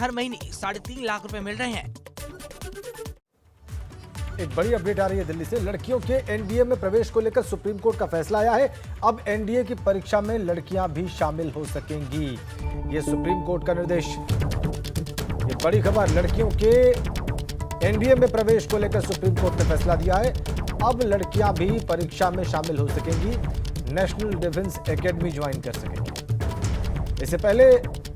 हर महीने 3.5 लाख रुपए मिल रहे हैं। एक बड़ी अपडेट आ रही है दिल्ली से। लड़कियों के एनडीए में प्रवेश को लेकर सुप्रीम कोर्ट का फैसला आया है। अब एनडीए की परीक्षा में लड़कियां भी शामिल हो सकेंगी, ये सुप्रीम कोर्ट का निर्देश। ये बड़ी खबर, लड़कियों के एनडीए में प्रवेश को लेकर सुप्रीम कोर्ट ने फैसला दिया है। अब लड़कियां भी परीक्षा में शामिल हो सकेंगी, नेशनल डिफेंस एकेडमी ज्वाइन कर सकेंगी। इससे पहले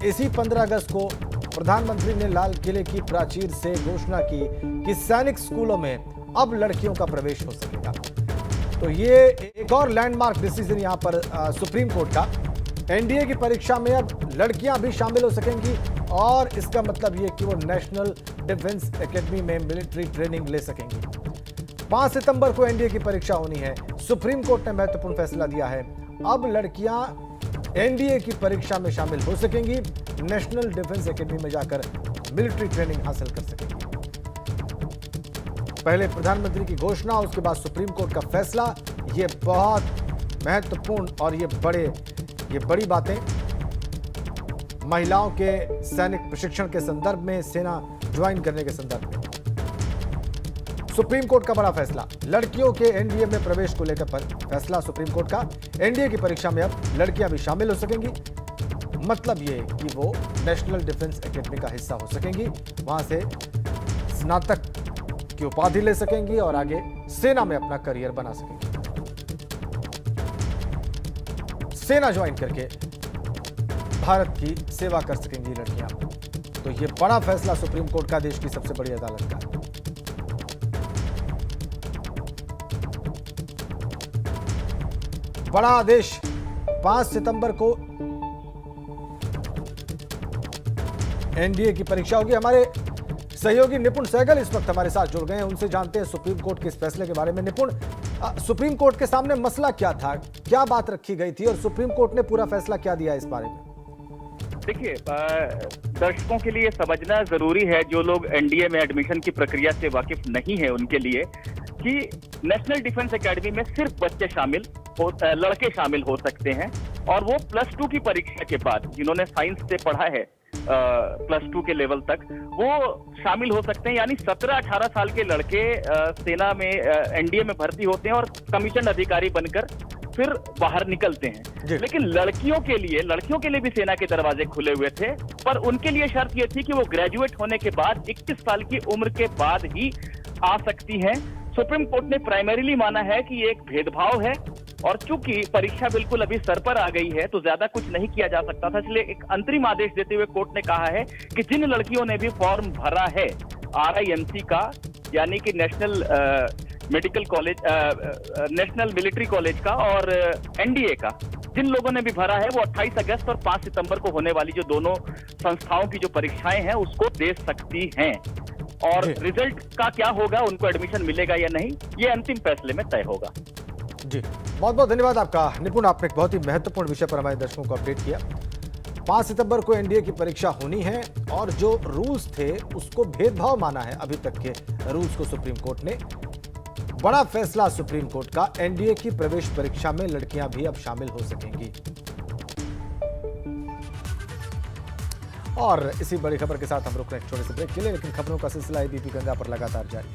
इसी 15 अगस्त को प्रधानमंत्री ने लाल किले की प्राचीर से घोषणा की कि सैनिक स्कूलों में अब लड़कियों का प्रवेश हो सकेगा। तो ये एक और लैंडमार्क डिसीजन यहां पर सुप्रीम कोर्ट का। एनडीए की परीक्षा में अब लड़कियां भी शामिल हो सकेंगी और इसका मतलब ये कि वो नेशनल डिफेंस एकेडमी में मिलिट्री ट्रेनिंग ले सकेंगी। 5 सितंबर को एनडीए की परीक्षा होनी है। सुप्रीम कोर्ट ने महत्वपूर्ण फैसला दिया है। अब लड़कियां एनडीए की परीक्षा में शामिल हो सकेंगी, नेशनल डिफेंस एकेडमी में जाकर मिलिट्री ट्रेनिंग हासिल कर सकेंगी। पहले प्रधानमंत्री की घोषणा, उसके बाद सुप्रीम कोर्ट का फैसला। ये बहुत महत्वपूर्ण और ये बड़ी बातें महिलाओं के सैनिक प्रशिक्षण के संदर्भ में, सेना ज्वाइन करने के संदर्भ में। सुप्रीम कोर्ट का बड़ा फैसला, लड़कियों के एनडीए में प्रवेश को लेकर फैसला सुप्रीम कोर्ट का। एनडीए की परीक्षा में अब लड़कियां भी शामिल हो सकेंगी, मतलब ये कि वो नेशनल डिफेंस एकेडमी का हिस्सा हो सकेंगी, वहां से स्नातक की उपाधि ले सकेंगी और आगे सेना में अपना करियर बना सकेंगी। सेना ज्वाइन करके भारत की सेवा कर सकेंगी लड़कियां। तो ये बड़ा फैसला सुप्रीम कोर्ट का, देश की सबसे बड़ी अदालत का। बड़ा आदेश, 5 सितंबर को एनडीए की परीक्षा होगी। हमारे सहयोगी निपुण सहगल इस वक्त हमारे साथ जुड़ गए हैं, उनसे जानते हैं सुप्रीम कोर्ट के इस फैसले के बारे में। निपुण, सुप्रीम कोर्ट के सामने मसला क्या था, क्या बात रखी गई थी और सुप्रीम कोर्ट ने पूरा फैसला क्या दिया इस बारे में? देखिए, दर्शकों के लिए समझना जरूरी है, जो लोग एनडीए में एडमिशन की प्रक्रिया से वाकिफ नहीं है उनके लिए, कि नेशनल डिफेंस एकेडमी में सिर्फ बच्चे लड़के शामिल हो सकते हैं, और वो +2 की परीक्षा के बाद, जिन्होंने साइंस से पढ़ा है +2 के लेवल तक, वो शामिल हो सकते हैं। यानी 17-18 साल के लड़के सेना में एनडीए में भर्ती होते हैं और कमीशन अधिकारी बनकर फिर बाहर निकलते हैं। लेकिन लड़कियों के लिए भी सेना के दरवाजे खुले हुए थे, पर उनके लिए शर्त यह थी कि वो ग्रेजुएट होने के बाद 21 साल की उम्र के बाद ही आ सकती हैं। सुप्रीम कोर्ट ने प्राइमरीली माना है कि ये एक भेदभाव है, और चूंकि परीक्षा बिल्कुल अभी सर पर आ गई है तो ज्यादा कुछ नहीं किया जा सकता था, इसलिए एक अंतरिम आदेश देते हुए कोर्ट ने कहा है कि जिन लड़कियों ने भी फॉर्म भरा है RIMC का, यानी कि national medical college, national military college का और एनडीए का, जिन लोगों ने भी भरा है, वो 28 अगस्त और 5 सितंबर को होने वाली जो दोनों संस्थाओं की जो परीक्षाएं हैं उसको दे सकती हैं। और रिजल्ट का क्या होगा, उनको एडमिशन मिलेगा या नहीं, ये अंतिम फैसले में तय होगा। जी, बहुत बहुत धन्यवाद आपका निपुण। आपने एक बहुत ही महत्वपूर्ण विषय पर हमारे दर्शकों को अपडेट किया। 5 सितंबर को एनडीए की परीक्षा होनी है और जो रूल्स थे उसको भेदभाव माना है अभी तक के रूल्स को सुप्रीम कोर्ट ने। बड़ा फैसला सुप्रीम कोर्ट का, एनडीए की प्रवेश परीक्षा में लड़कियां भी अब शामिल हो सकेंगी। और इसी बड़ी खबर के साथ हम रुक रहे हैं छोटे से ब्रेक के लिए, लेकिन खबरों का सिलसिला एबीपी गंगा पर लगातार जारी।